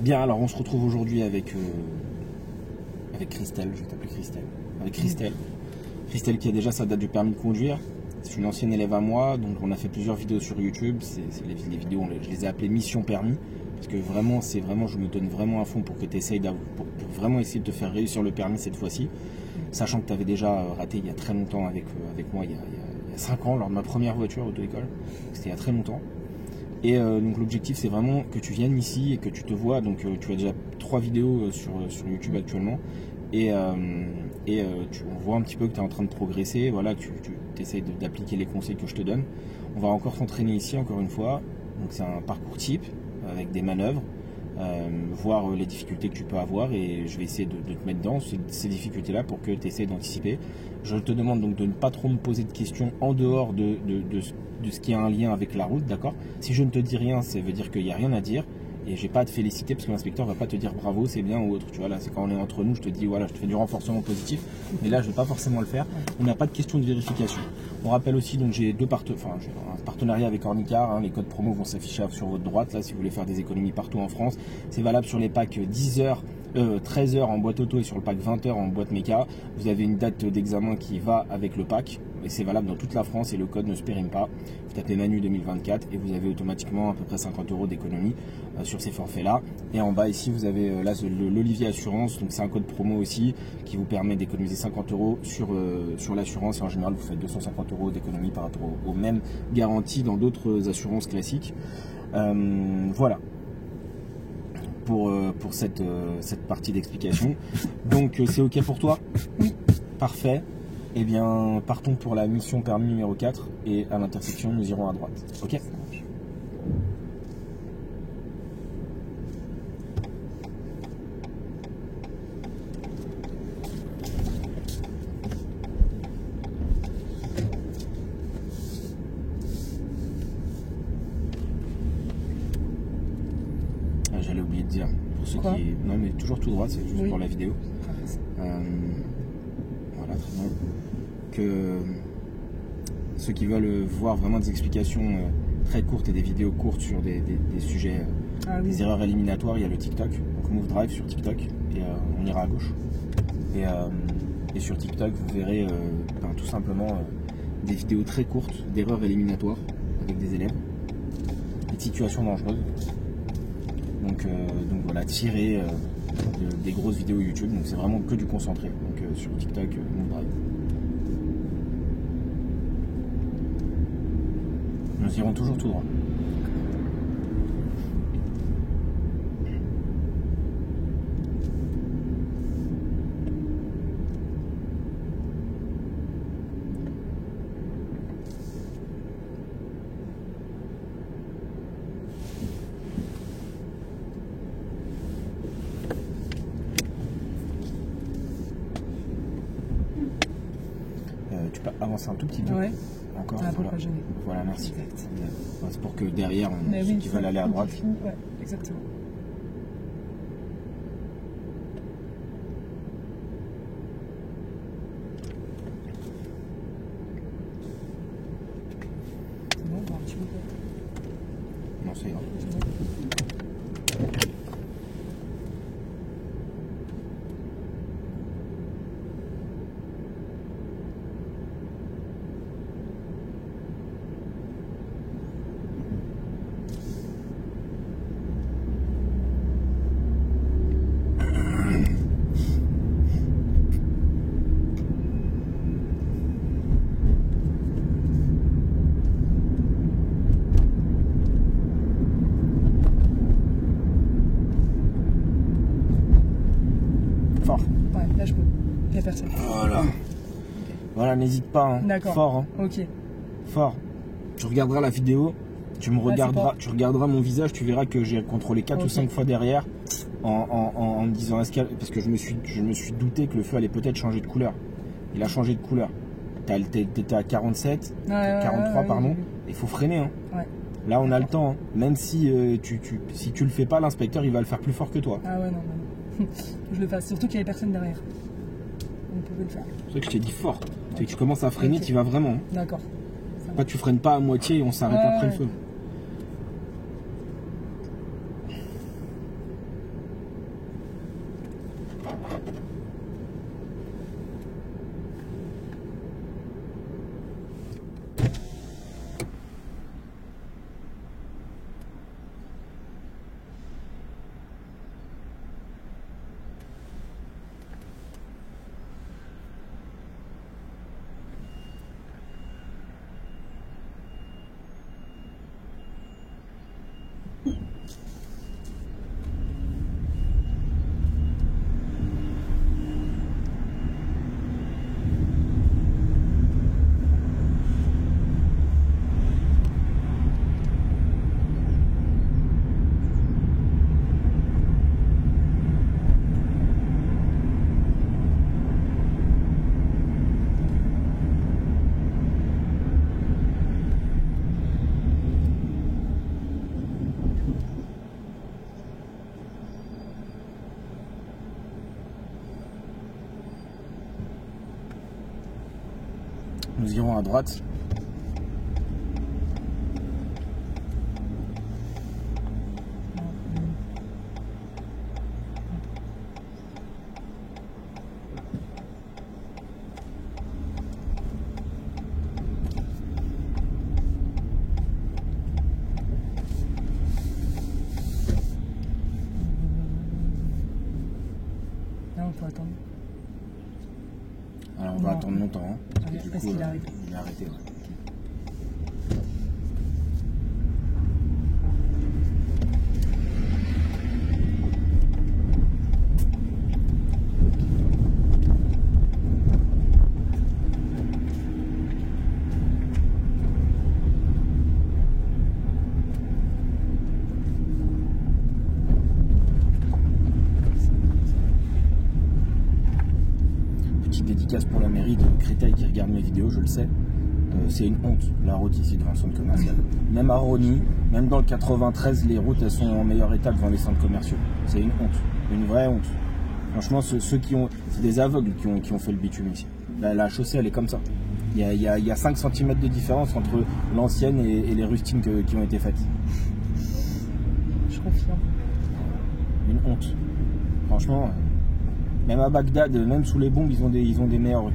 Bien, alors on se retrouve aujourd'hui avec Christelle, je vais t'appeler Christelle. Avec Christelle. Christelle qui a déjà sa date du permis de conduire. C'est une ancienne élève à moi, donc on a fait plusieurs vidéos sur YouTube. Les vidéos, je les ai appelées Mission Permis. Parce que vraiment, je me donne vraiment à fond pour que tu essayes pour vraiment essayer de te faire réussir le permis cette fois-ci. Sachant que tu avais déjà raté il y a très longtemps avec moi, il y a 5 ans, lors de ma première voiture auto-école. C'était il y a très longtemps. Et donc l'objectif c'est vraiment que tu viennes ici et que tu te vois. Donc tu as déjà 3 vidéos sur YouTube actuellement. Et on voit un petit peu que tu es en train de progresser. Voilà, tu essayes d'appliquer les conseils que je te donne. On va encore s'entraîner ici encore une fois. Donc c'est un parcours type avec des manœuvres. Voir les difficultés que tu peux avoir et je vais essayer de te mettre dans ces difficultés là pour que tu essaies d'anticiper. Je te demande donc de ne pas trop me poser de questions en dehors de ce qui a un lien avec la route, d'accord? Si je ne te dis rien, ça veut dire qu'il n'y a rien à dire et j'ai pas à te féliciter parce que l'inspecteur va pas te dire bravo, c'est bien ou autre, tu vois. Là c'est quand on est entre nous, je te dis voilà, je te fais du renforcement positif, mais là je vais pas forcément le faire. On n'a pas de question de vérification. On rappelle aussi, donc j'ai un partenariat avec Ornicar, hein, les codes promo vont s'afficher sur votre droite là si vous voulez faire des économies partout en France. C'est valable sur les packs 10 heures 13 heures en boîte auto et sur le pack 20 heures en boîte méca. Vous avez une date d'examen qui va avec le pack et c'est valable dans toute la France et le code ne se périme pas. Vous tapez Manu 2024 et vous avez automatiquement à peu près 50 € d'économie sur ces forfaits là. Et en bas ici vous avez là l'Olivier Assurance, donc c'est un code promo aussi qui vous permet d'économiser 50 € sur l'assurance et en général vous faites 250 € d'économie par rapport aux mêmes garanties dans d'autres assurances classiques. Voilà pour cette partie d'explication. Donc c'est ok pour toi? Oui. Parfait. Eh bien partons pour la mission permis numéro 4 et à l'intersection nous irons à droite. Ok. J'allais oublier de dire pour ceux qui... Non mais toujours tout droit, c'est juste pour la vidéo. Voilà, très bien. Que ceux qui veulent voir vraiment des explications très courtes et des vidéos courtes sur des sujets, des erreurs éliminatoires, il y a le TikTok, donc Move Drive sur TikTok et on ira à gauche. Et sur TikTok vous verrez tout simplement des vidéos très courtes d'erreurs éliminatoires avec des élèves, des situations dangereuses. Donc voilà, tiré des grosses vidéos YouTube, donc c'est vraiment que du concentré, donc sur TikTok, Move Drive. Nous irons toujours tout droit. Tu peux avancer un tout petit peu. Ouais. Encore. Voilà, merci. Exact. C'est pour que derrière, oui, tu vas aller à droite. Ouais, exactement. C'est bon, on va un petit peu. Non, c'est grave. Fort. Ouais, là je peux. Il n'y a personne. Voilà. Voilà, n'hésite pas. Hein. D'accord. Fort. Hein. Ok. Fort. Tu regarderas la vidéo, tu me regarderas, tu regarderas mon visage, tu verras que j'ai contrôlé 4 ou 5 fois derrière en me disant parce que je me suis douté que le feu allait peut-être changer de couleur. Il a changé de couleur. T'étais à 47, 43 pardon. Il faut freiner. Hein. Ouais. Là on a le temps. Hein. Même si si tu le fais pas, l'inspecteur il va le faire plus fort que toi. Ah ouais, non. Je le fasse, surtout qu'il n'y avait personne derrière. On pouvait le faire. C'est pour ça que je t'ai dit fort. Okay. Tu commences à freiner, tu vas vraiment. Hein. D'accord. Pas tu freines pas à moitié et on s'arrête après le feu. Nous irons à droite. Là, on peut attendre. Alors on va Non. attendre longtemps. Hein, Ah, que du parce coup, qu'il a arrêté. il a arrêté. Ouais. Petite dédicace pour la mairie de Créteil qui regarde mes vidéos, je le sais. C'est une honte, la route ici devant le centre commercial. Même à Rony, même dans le 93, les routes elles sont en meilleur état devant les centres commerciaux. C'est une honte, une vraie honte. Franchement, ceux qui ont, c'est des aveugles qui ont fait le bitume ici. La chaussée, elle est comme ça. Il y a 5 cm de différence entre l'ancienne et les rustines qui ont été faites. Je confirme. Une honte. Franchement, même à Bagdad, même sous les bombes, ils ont des meilleures rues.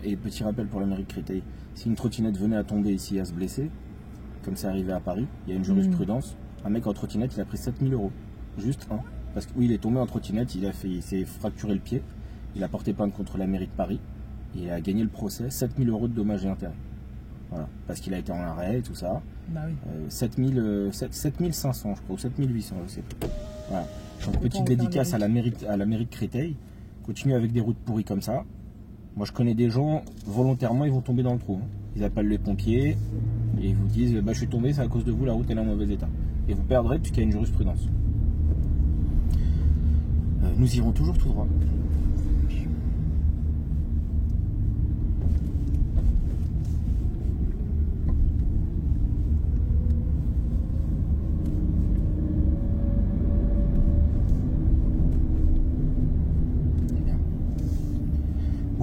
Et petit rappel pour la mairie de Créteil, si une trottinette venait à tomber ici et à se blesser, comme c'est arrivé à Paris, il y a une jurisprudence, un mec en trottinette il a pris 7000 €. Juste un. Parce que oui, il est tombé en trottinette, il s'est fracturé le pied, il a porté plainte contre la mairie de Paris, et il a gagné le procès, 7000 € de dommages et intérêts. Voilà, parce qu'il a été en arrêt et tout ça. Bah oui. 7500 je crois, ou 7800 je sais plus. Voilà. Donc petite Autant dédicace faire à la mairie de Créteil, continue avec des routes pourries comme ça. Moi je connais des gens, volontairement ils vont tomber dans le trou. Hein. Ils appellent les pompiers et ils vous disent bah, je suis tombé, c'est à cause de vous, la route elle est en mauvais état. Et vous perdrez puisqu'il y a une jurisprudence. Nous irons toujours tout droit.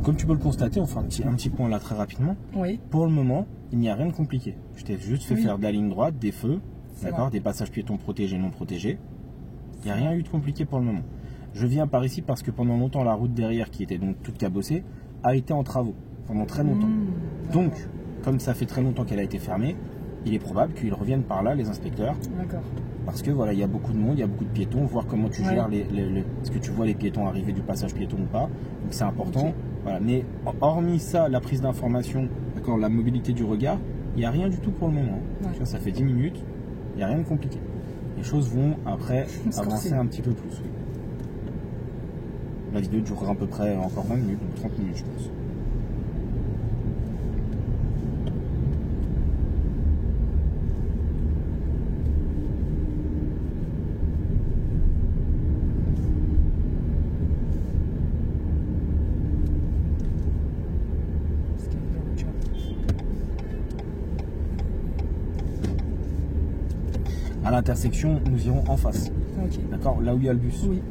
Comme tu peux le constater, on fait un petit point là très rapidement. Oui. Pour le moment, il n'y a rien de compliqué. Je t'ai juste fait faire de la ligne droite, des feux, d'accord, des passages piétons protégés, non protégés. Il n'y a rien eu de compliqué pour le moment. Je viens par ici parce que pendant longtemps, la route derrière, qui était donc toute cabossée, a été en travaux, pendant très longtemps. Donc, comme ça fait très longtemps qu'elle a été fermée, il est probable qu'ils reviennent par là, les inspecteurs. D'accord. Parce que voilà, il y a beaucoup de monde, il y a beaucoup de piétons, voir comment tu gères est-ce que tu vois les piétons arriver du passage piéton ou pas. Donc c'est important. Okay. Voilà. Mais hormis ça, la prise d'information, d'accord, la mobilité du regard, il n'y a rien du tout pour le moment. Ouais. Ça fait 10 minutes, il n'y a rien de compliqué. Les choses vont après avancer un petit peu plus. Oui. La vidéo durera à peu près encore 20 minutes, donc 30 minutes je pense. À l'intersection, nous irons en face. Ok. D'accord? Là où il y a le bus. Oui.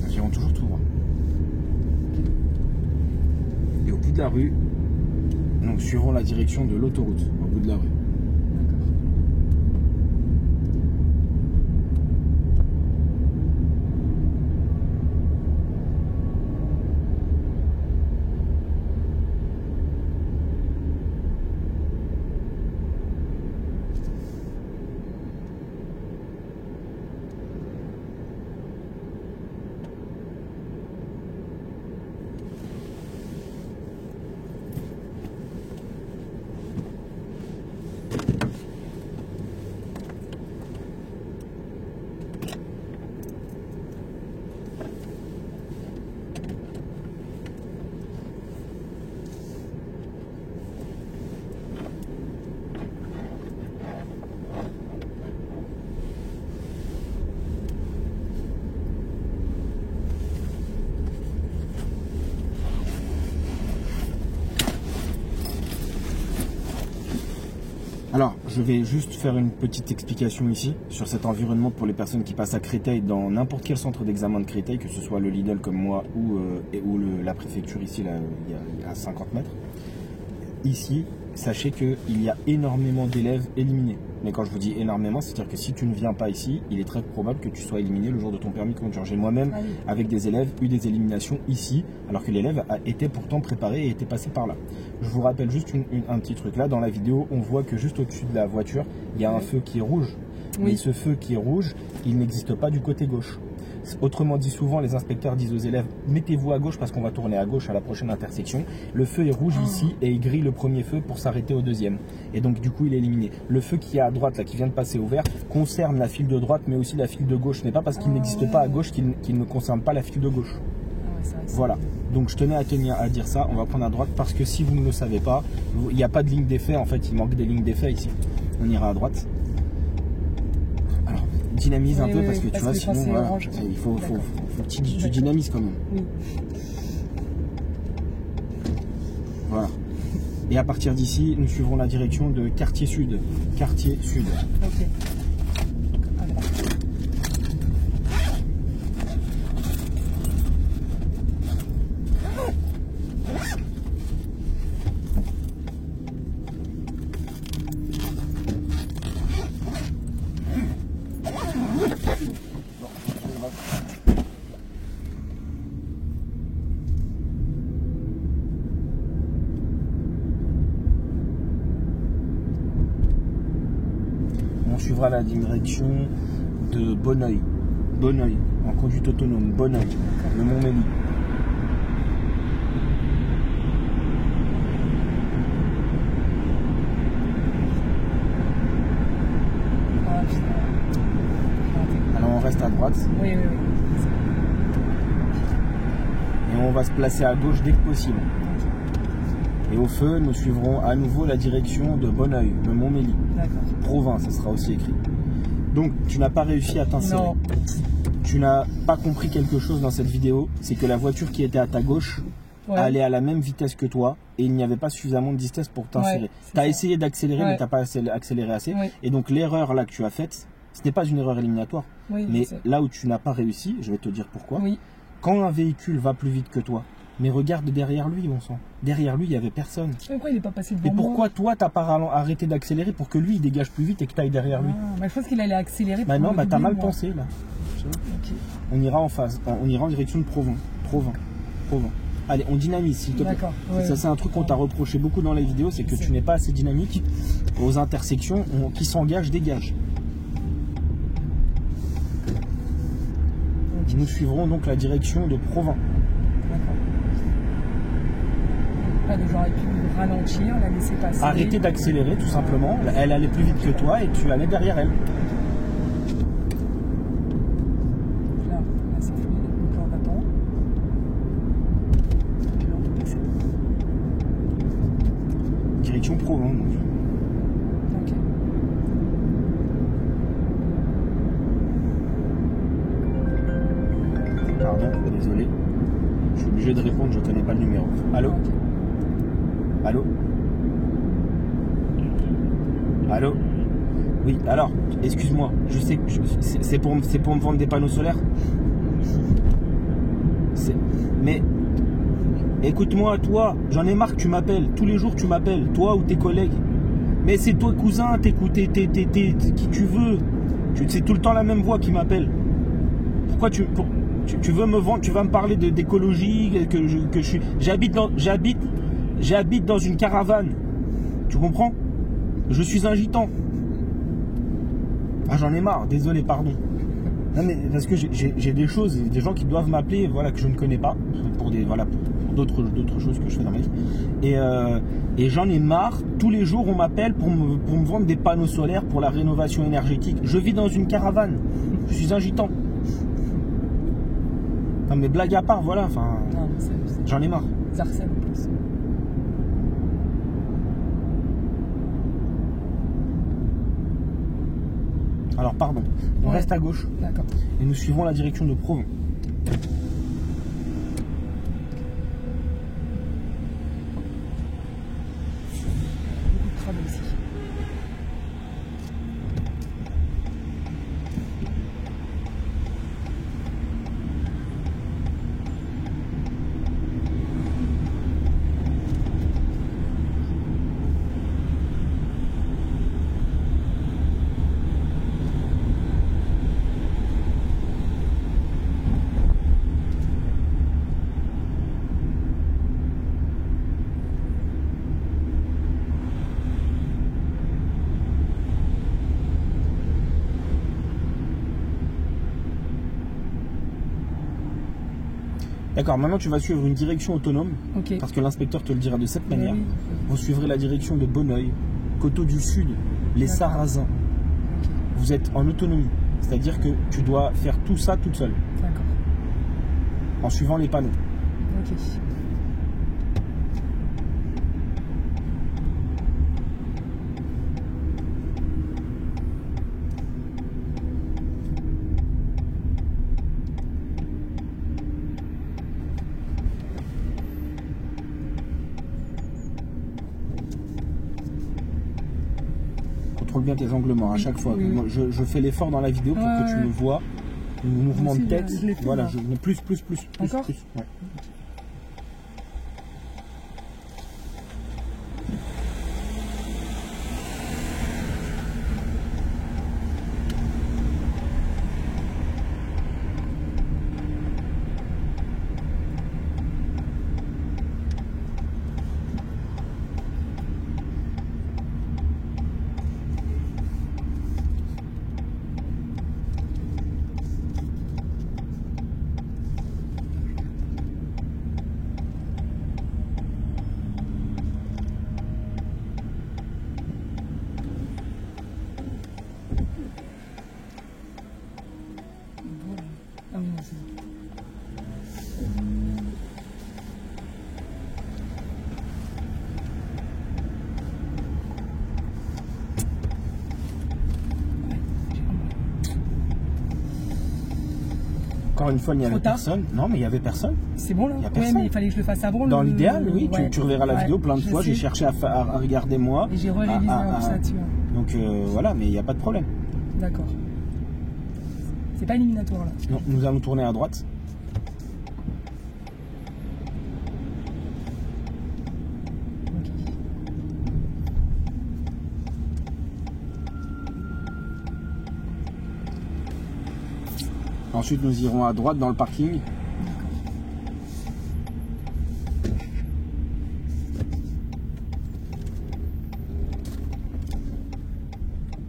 Nous irons toujours tout droit. Et au bout de la rue, nous suivrons la direction de l'autoroute, au bout de la rue. D'accord. Alors, je vais juste faire une petite explication ici sur cet environnement pour les personnes qui passent à Créteil, dans n'importe quel centre d'examen de Créteil, que ce soit le Lidl comme moi ou la préfecture ici, là, il y a 50 mètres. Ici, sachez qu'il y a énormément d'élèves éliminés. Mais quand je vous dis énormément, c'est-à-dire que si tu ne viens pas ici, il est très probable que tu sois éliminé le jour de ton permis de conduire. J'ai moi-même, avec des élèves, eu des éliminations ici, alors que l'élève a été pourtant préparé et était passé par là. Je vous rappelle juste un petit truc. Là, dans la vidéo, on voit que juste au-dessus de la voiture, il y a un feu qui est rouge. Oui. Mais ce feu qui est rouge, il n'existe pas du côté gauche. Autrement dit, souvent les inspecteurs disent aux élèves, mettez-vous à gauche parce qu'on va tourner à gauche à la prochaine intersection. Le feu est rouge ici et il grille le premier feu pour s'arrêter au deuxième. Et donc du coup il est éliminé. Le feu qui est à droite, là, qui vient de passer au vert, concerne la file de droite mais aussi la file de gauche. Ce n'est pas parce qu'il n'existe pas à gauche qu'il ne concerne pas la file de gauche. Voilà. Donc je tenais à dire ça. On va prendre à droite parce que si vous ne le savez pas, il n'y a pas de ligne d'effet. En fait, il manque des lignes d'effet ici. On ira à droite. Dynamise un peu parce que tu vois, sinon voilà, il faut que tu dynamises quand même. Oui. Voilà. Et à partir d'ici, nous suivrons la direction de quartier sud. Quartier sud. Ok. On suivra la direction de Bonneuil. Bonneuil, en conduite autonome. Bonneuil, le Montmélie. Alors on reste à droite. Oui. Et on va se placer à gauche dès que possible. Et au feu, nous suivrons à nouveau la direction de Bonneuil, le Montmélie. D'accord. Provins, ça sera aussi écrit. Donc, tu n'as pas réussi à t'insérer. Non. Tu n'as pas compris quelque chose dans cette vidéo, c'est que la voiture qui était à ta gauche allait à la même vitesse que toi et il n'y avait pas suffisamment de vitesse pour t'insérer. Tu as essayé d'accélérer, mais tu n'as pas accéléré assez. Et donc, l'erreur là que tu as faite, ce n'est pas une erreur éliminatoire. Mais là où tu n'as pas réussi, je vais te dire pourquoi. Quand un véhicule va plus vite que toi, mais regarde derrière lui, bon sang. Derrière lui, il n'y avait personne. Pourquoi il n'est pas passé devant moi ? Et pourquoi toi, tu n'as pas arrêté d'accélérer pour que lui, il dégage plus vite et que tu ailles derrière lui ? Je pense qu'il allait accélérer. Bah non, tu as mal pensé là. Okay. On ira en phase. On ira en direction de Provins. Allez, on dynamise, s'il te plaît. Ça, c'est un truc qu'on t'a reproché beaucoup dans les vidéos, c'est que tu n'es pas assez dynamique aux intersections. Qui s'engage, dégage. Nous suivrons donc la direction de Provins. J'aurais pu ralentir, la laisser passer. Arrêter d'accélérer tout simplement. Elle allait plus vite que toi et tu allais derrière elle. Provence. Donc. Ok. Pardon, désolé. Je suis obligé de répondre, je connais pas le numéro. Allô? Ok. Allô? Allô? Oui, alors, excuse-moi, je sais que c'est pour me vendre des panneaux solaires. Mais écoute-moi, toi, j'en ai marre que tu m'appelles. Tous les jours tu m'appelles, toi ou tes collègues. Mais c'est toi cousin, t'écoutes qui tu veux. C'est tout le temps la même voix qui m'appelle. Pourquoi tu veux me vendre, tu vas me parler d'écologie, que je suis. J'habite dans une caravane. Tu comprends? Je suis un gitan. Ah, j'en ai marre, désolé, pardon. Non, mais parce que j'ai des choses, des gens qui doivent m'appeler, voilà, que je ne connais pas, pour d'autres choses que je fais dans ma vie. Et j'en ai marre, tous les jours on m'appelle pour me vendre des panneaux solaires pour la rénovation énergétique. Je vis dans une caravane, je suis un gitan. Non mais blague à part, voilà, enfin, j'en ai marre. Zarcène en plus. Alors pardon, on reste à gauche. D'accord. Et nous suivons la direction de Provence. Beaucoup de travaux ici. D'accord, maintenant tu vas suivre une direction autonome, Ok. parce que l'inspecteur te le dira de cette manière. Oui. Vous suivrez la direction de Bonneuil, Coteau du Sud, les D'accord. Sarrasins. Ok. Vous êtes en autonomie, c'est-à-dire que tu dois faire tout ça toute seule, D'accord. en suivant les panneaux. Ok. Contrôle bien tes angles morts à chaque fois. Oui. Moi, je fais l'effort dans la vidéo pour que tu me vois. Le mouvement Aussi, de tête. je l'ai fait, Voilà, là. plus. Encore Ouais. Voilà. Ah oui, non, c'est bon. Ouais, j'ai compris. Encore une fois, il n'y avait Trop tard. personne. Non, mais il n'y avait personne. C'est bon là? Y a Ouais, personne. mais il fallait que je le fasse avant. Dans l'idéal, oui, Ouais. tu reverras la Ouais, vidéo plein de je fois. sais. J'ai cherché à regarder moi. Et j'ai réalisé en plus là-dessus. Hein. Donc voilà, mais il n'y a pas de problème. D'accord. C'est pas éliminatoire là. Non, nous allons tourner à droite. Ok. Ensuite, nous irons à droite dans le parking.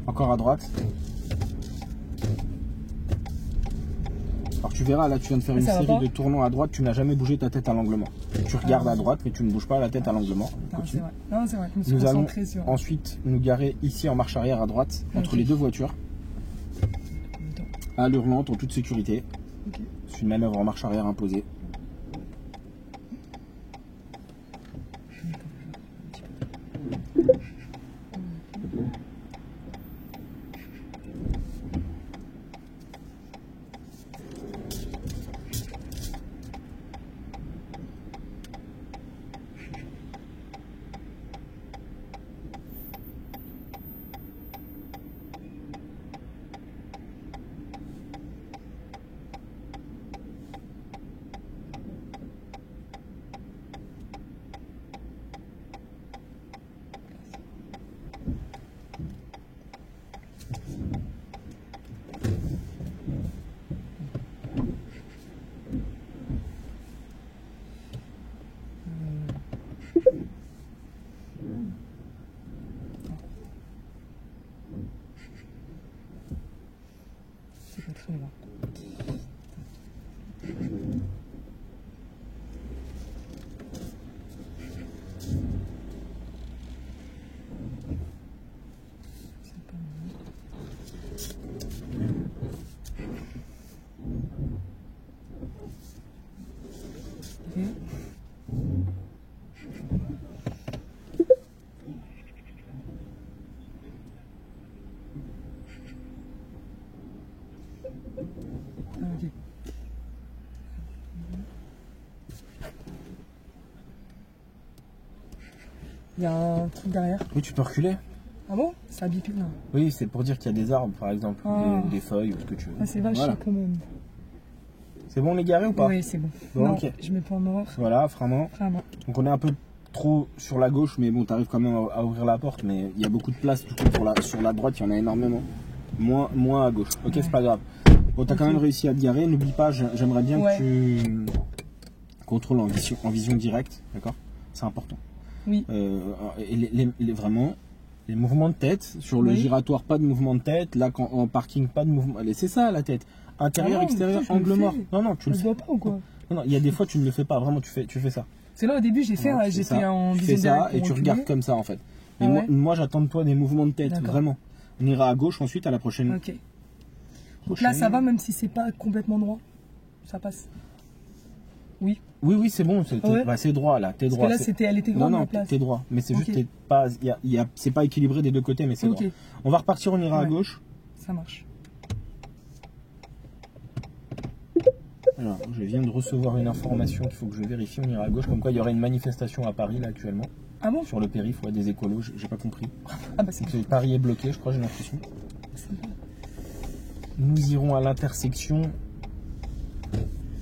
Encore à droite. Alors tu verras, là tu viens de faire une Ça va série pas de tournants à droite, tu n'as jamais bougé ta tête à l'angle mort. Tu regardes Ah, à droite mais tu ne bouges pas la tête à l'angle mort. Non, Continue. c'est vrai. Non, c'est vrai. Je me suis Nous allons concentré sur. ensuite nous garer ici en marche arrière à droite, entre Ok. les deux voitures, à allure lente en toute sécurité. Ok. C'est une manœuvre en marche arrière imposée. Je vais On y va. C'est pas mal. Ok. Ah, ok. Il y a un truc derrière. Oui, tu peux reculer. Ah bon? C'est un bipède, non? Oui, c'est pour dire qu'il y a des arbres, par exemple, Ah. des feuilles ou ce que tu veux. Ah, c'est vache, Voilà. quand même. C'est bon, les garés ou pas? Oui, c'est bon. Bon, Non, ok. je mets pas en noir. Voilà, vraiment. Vraiment. Donc on est un peu trop sur la gauche, mais bon, t'arrives quand même à ouvrir la porte, mais il y a beaucoup de place du coup sur la droite, il y en a énormément. Moins à gauche. Ok, Ouais. c'est pas grave. Bon, t'as quand Ok. même réussi à te garer. N'oublie pas, j'aimerais bien Ouais. que tu contrôles en vision directe, d'accord? C'est important. Oui. Et vraiment, les mouvements de tête, sur le Oui. giratoire, pas de mouvement de tête. Là, en parking, pas de mouvement. Allez, c'est ça la tête. Intérieur, Ah non, extérieur, putain, je angle le mort. fais. Non, tu le Ça se fais. voit pas ou quoi? Non, il y a des fois, tu ne le fais pas. Vraiment, tu fais ça. C'est là au début, j'ai fait, Voilà, c'est j'étais ça. en Tu vision fais ça directe et pour tu reculer. regardes comme ça en fait. Mais Ah moi, ouais moi j'attends de toi des mouvements de tête, D'accord. vraiment. On ira à gauche ensuite à la prochaine. Ok. Donc là, ça va même si c'est pas complètement droit. Ça passe. Oui. Oui, c'est bon, Ouais. bah, c'est droit là, t'es Parce droit. que là, elle était grande Non, la place. t'es droit. Mais c'est Ok. juste, c'est pas équilibré des deux côtés, mais c'est Ok. droit. On va repartir, on ira à Ouais. gauche. Ça marche. Alors, je viens de recevoir une information qu'il faut que je vérifie, on ira à gauche. Comme quoi, il y aurait une manifestation à Paris là actuellement. Ah bon? Sur le périph', ouais, des écolos, j'ai pas compris. Ah bah c'est Donc, Paris est bloqué, je crois, j'ai l'impression. sympa. Nous irons à l'intersection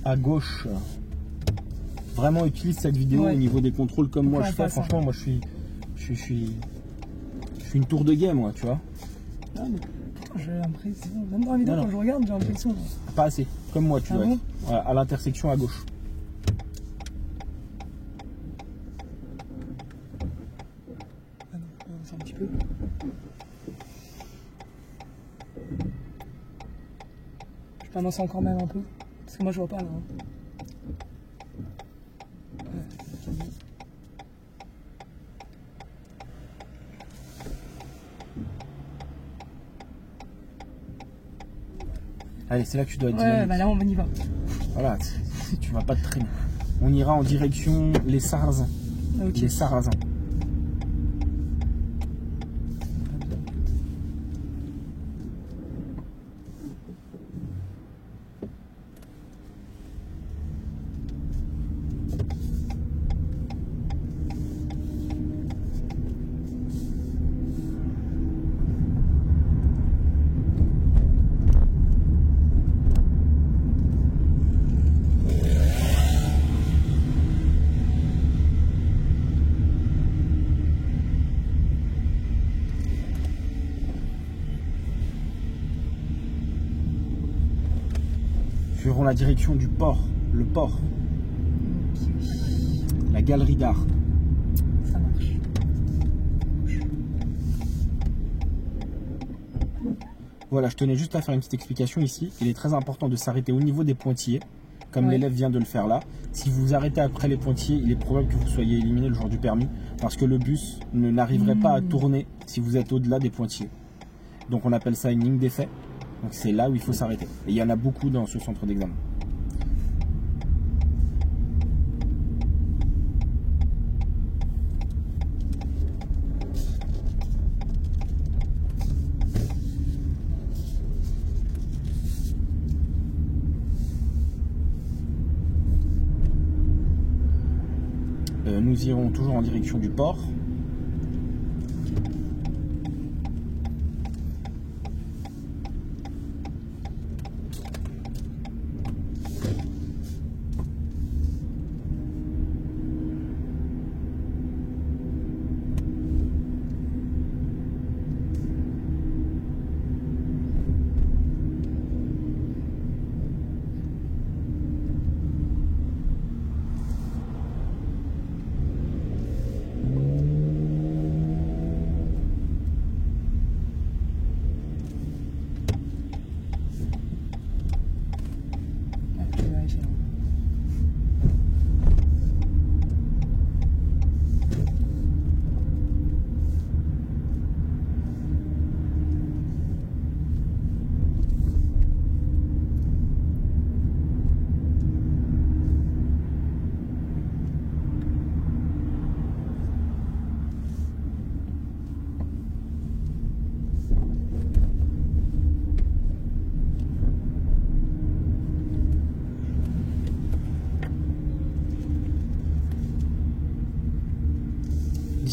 à gauche. Vraiment utilise cette vidéo Ouais. au niveau des contrôles comme moi Ouais, je fais. pas ça. Franchement, moi je suis une tour de guet, moi, tu vois. Ah, mais putain, j'ai l'impression. Même dans la vidéo, Non, non. quand je regarde, j'ai l'impression. Pas assez, comme moi, tu Ah dois bon être. Voilà, à l'intersection à gauche. Ah non, c'est un petit peu. Je peux avancer encore même un peu. Parce que moi, je vois pas là. Hein. Allez, c'est là que tu dois être Ouais, dynamique. bah là, on y va. Voilà, tu vas pas te traîner. On ira en direction les Sarrasins. Ah, ok. Les Sarrasins. Suivrons la direction du port, le port, la galerie d'art. Ça marche. Voilà, je tenais juste à faire une petite explication ici. Il est très important de s'arrêter au niveau des pointillés, comme Ouais. l'élève vient de le faire là. Si vous vous arrêtez après les pointillés, il est probable que vous soyez éliminé le jour du permis, parce que le bus n'arriverait pas à tourner si vous êtes au-delà des pointillés. Donc on appelle ça une ligne d'effet. Donc c'est là où il faut s'arrêter. Et il y en a beaucoup dans ce centre d'examen. Nous irons toujours en direction du port.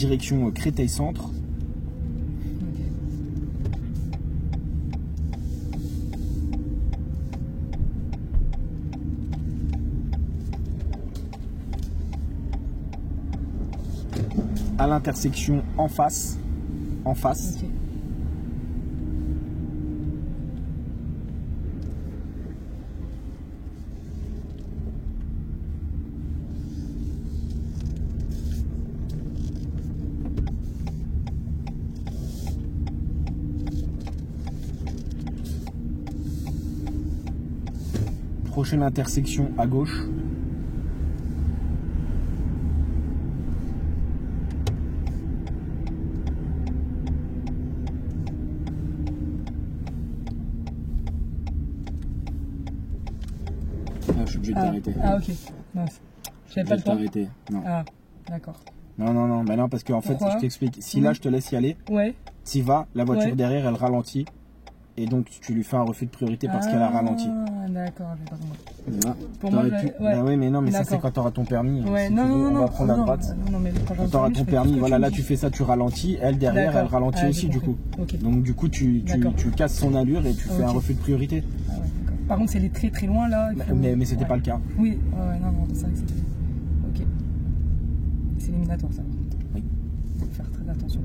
direction Créteil Centre. À l'intersection en face. En face. Ok. Prochaine intersection à gauche. Ah, je suis obligé de t'arrêter. Ah ok. Non, j'avais pas le temps. T'arrêter. Non. Ah, d'accord. Non. Bah non, parce qu'en fait, Pourquoi? je t'explique. Si là, je te laisse y aller, Ouais. t'y vas, la voiture Ouais. derrière, elle ralentit. Et donc, tu lui fais un refus de priorité parce qu'elle a ralenti. Ah, d'accord, j'ai pas compris. Voilà. Pour moi, T'aurais pu- ouais. Bah oui, mais non, mais ça, D'accord. c'est quand t'auras ton permis. Ouais, Si non, tu veux, non, on non. va prendre à non, droite. non, mais Quand t'auras ton permis, voilà, là, tu fais ça, tu ralentis. Elle, derrière, elle ralentit aussi, du coup. Ok. Donc, du coup, tu casses son allure et tu fais un Ok. refus de priorité. Ah ouais, d'accord. Par contre, c'est les très très loin là. il faut- Mais c'était ouais. pas le cas. Oui, ouais, non, c'est vrai que c'était. Ok. C'est éliminatoire ça. Oui. Faut faire très attention.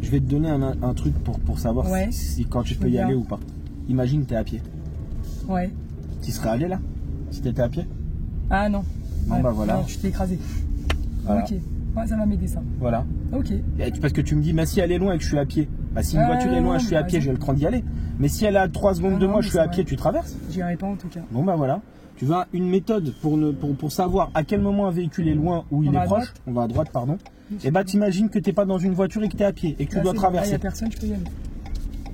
Je vais te donner un truc pour savoir Ouais. si quand tu Je peux veux y bien. aller ou pas. Imagine, t'es à pied. Ouais. Tu serais allé là si t'étais à pied? Ah non. Bon, Ouais, bah voilà. non, tu t'es écrasé. Voilà. Ok. Ouais, ça va m'aider ça. Voilà. Ok. Et parce que tu me dis, mais si elle est loin et que je suis à pied. Bah, si une voiture est loin, je suis à pied, j'ai le temps d'y aller. Mais si elle est à 3 secondes de non, moi, mais je suis c'est à pied, vrai. tu traverses. J'irai pas en tout cas. Bon, bah voilà. Tu veux une méthode pour savoir à quel moment un véhicule est loin ou il On va est à proche. droite. On va à droite, pardon. Oui, Et bah, t'imagines que t'es pas dans une voiture et que t'es à pied et que tu dois Là, il traverser. n'y a personne, je peux y aller.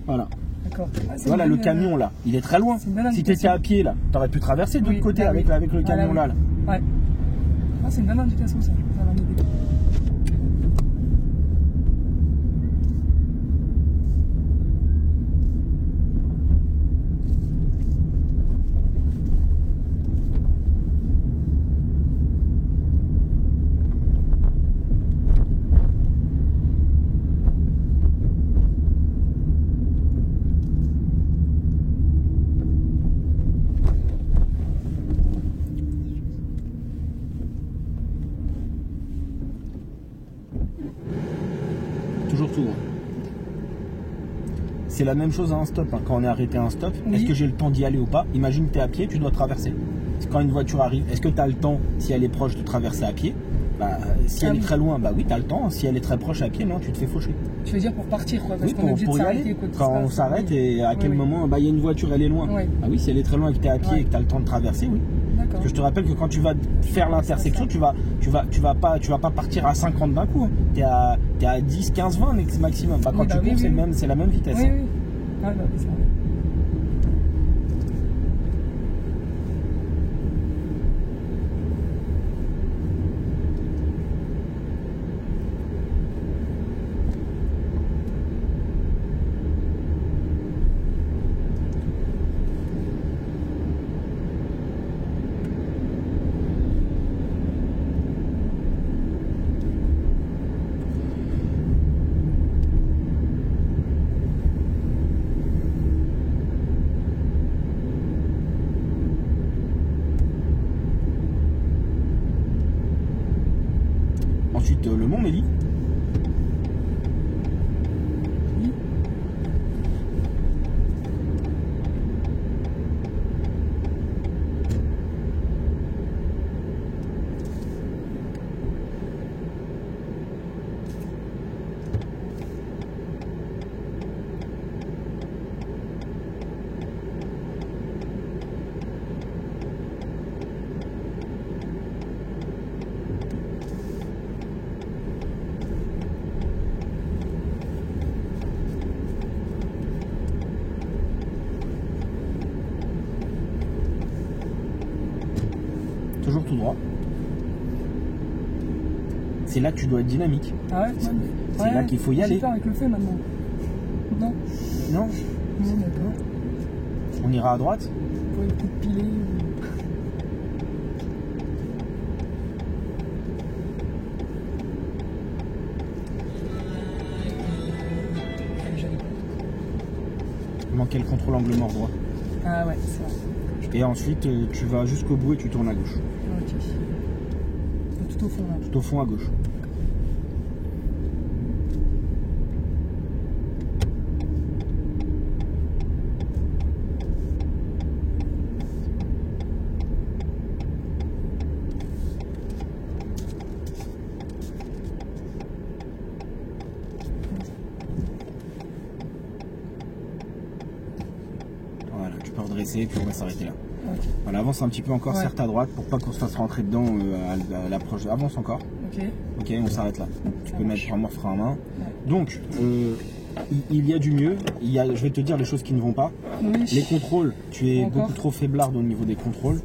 Voilà. D'accord. Ah, c'est Voilà, une le bonne, camion là, il est très loin. c'est une bonne Si indication. t'étais à pied là, t'aurais pu traverser de l'autre Oui, côté bah avec, oui. avec le Voilà, camion oui. là. Ouais. Ah, c'est une bonne indication ça. Ça va m'aider. Toujours tout droit. C'est la même chose à un stop. Hein. Quand on est arrêté à un stop, Oui. est-ce que j'ai le temps d'y aller ou pas? Imagine que tu es à pied, tu dois traverser. Quand une voiture arrive, est-ce que tu as le temps, si elle est proche, de traverser à pied? Bah, si Ah elle est oui. très loin, bah oui, tu as le temps. Si elle est très proche à pied, non, tu te fais faucher. Tu veux dire pour partir quoi, parce Oui, qu'on est obligé de pour y s'arrêter aller. quoi. qu'il Quand se on passe. s'arrête Oui. et à quel Oui. moment, bah il y a une voiture, elle est loin. Oui. Ah oui, si elle est très loin et que tu es à pied Ouais. et que tu as le temps de traverser, oui. D'accord. Parce que je te rappelle que quand tu vas faire l'intersection, tu vas pas partir à 50 d'un coup. Hein. Tu es à 10, 15, 20 maximum. Bah, quand Oui, tu bah cours, oui, oui. c'est la même vitesse. Oui, Hein. oui. Ah, bah, oui, c'est vrai. Ensuite, le Mont-Mély. Oui. Toujours tout droit. C'est là que tu dois être dynamique. Ah ouais. C'est là qu'il faut y aller. J'ai peur avec le feu maintenant. Non. Non, Non, d'accord. on ira à droite. Pour les petites pilées. manquait le contrôle angle mort droit. Ah ouais, c'est vrai. Et ensuite, tu vas jusqu'au bout et tu tournes à gauche. Ok. Tout au fond là. Tout au fond à gauche. Voilà, tu peux redresser et puis on va s'arrêter là. Okay. Voilà, avance un petit peu encore, serre à droite pour pas qu'on se fasse rentrer dedans à l'approche. Avance encore. Ok. Ok, on s'arrête là. Tu peux mettre vraiment frein à main. Ouais. Donc, il y a du mieux. Je vais te dire les choses qui ne vont pas. Oui. Les contrôles, tu es beaucoup trop faiblarde au niveau des contrôles.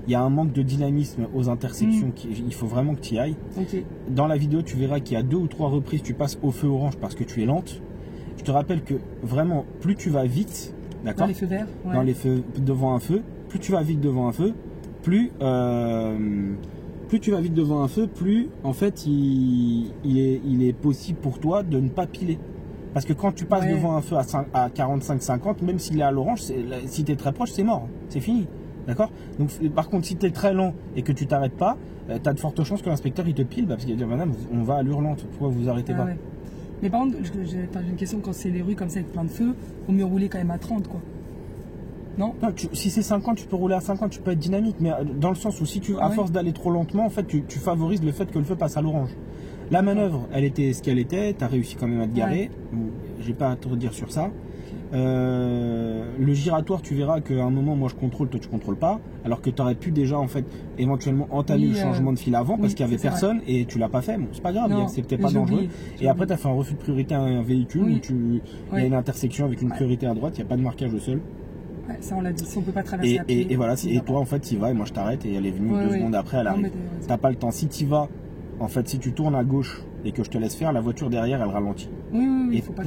Il y a un manque de dynamisme aux intersections. Il faut vraiment que tu y ailles. Okay. Dans la vidéo, tu verras qu'il y a 2 ou 3 reprises, tu passes au feu orange parce que tu es lente. Je te rappelle que vraiment, plus tu vas vite, d'accord ? Dans les feux verts. Ouais. Dans les feux devant un feu, plus tu vas vite devant un feu, plus tu vas vite devant un feu, plus en fait il est possible pour toi de ne pas piler. Parce que quand tu passes devant un feu à 45-50, même s'il est à l'orange, si tu es très proche, c'est mort, c'est fini. D'accord ? Donc par contre, si tu es très lent et que tu t'arrêtes pas, tu as de fortes chances que l'inspecteur il te pile, parce qu'il va dire madame, on va à l'hurlante, pourquoi vous arrêtez pas ? Ouais. Mais par contre, j'ai une question, quand c'est les rues comme ça avec plein de feux, il vaut mieux rouler quand même à 30 quoi. Non, si c'est 50, tu peux rouler à 50, tu peux être dynamique, mais dans le sens où si tu, à force d'aller trop lentement, en fait, tu favorises le fait que le feu passe à l'orange. La manœuvre, elle était ce qu'elle était, tu as réussi quand même à te garer, j'ai pas à te redire sur ça. Le giratoire, tu verras qu'à un moment, moi je contrôle, toi tu contrôles pas, alors que tu aurais pu déjà en fait éventuellement entamer le changement de fil avant parce qu'il y avait personne et tu l'as pas fait. Bon, c'est pas grave, c'est peut-être pas dangereux. Et après, tu as fait un refus de priorité à un véhicule où il y a une intersection avec une priorité à droite, il n'y a pas de marquage au sol. Ouais, ça on l'a dit, si on peut pas traverser à pied. Et voilà, et toi en fait tu y vas et moi je t'arrête et elle est venue 2 secondes après, elle arrive. T'as pas le temps, si tu y vas, en fait si tu tournes à gauche et que je te laisse faire, la voiture derrière elle ralentit. Oui, et faut pas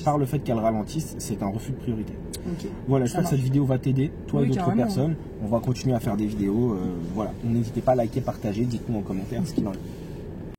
par le fait qu'elle ralentisse, c'est un refus de priorité. Okay. Voilà, j'espère que cette vidéo va t'aider, toi et d'autres personnes. Ouais. On va continuer à faire des vidéos, voilà. N'hésitez pas à liker, partager, dites-nous en commentaire ce qu'il en est.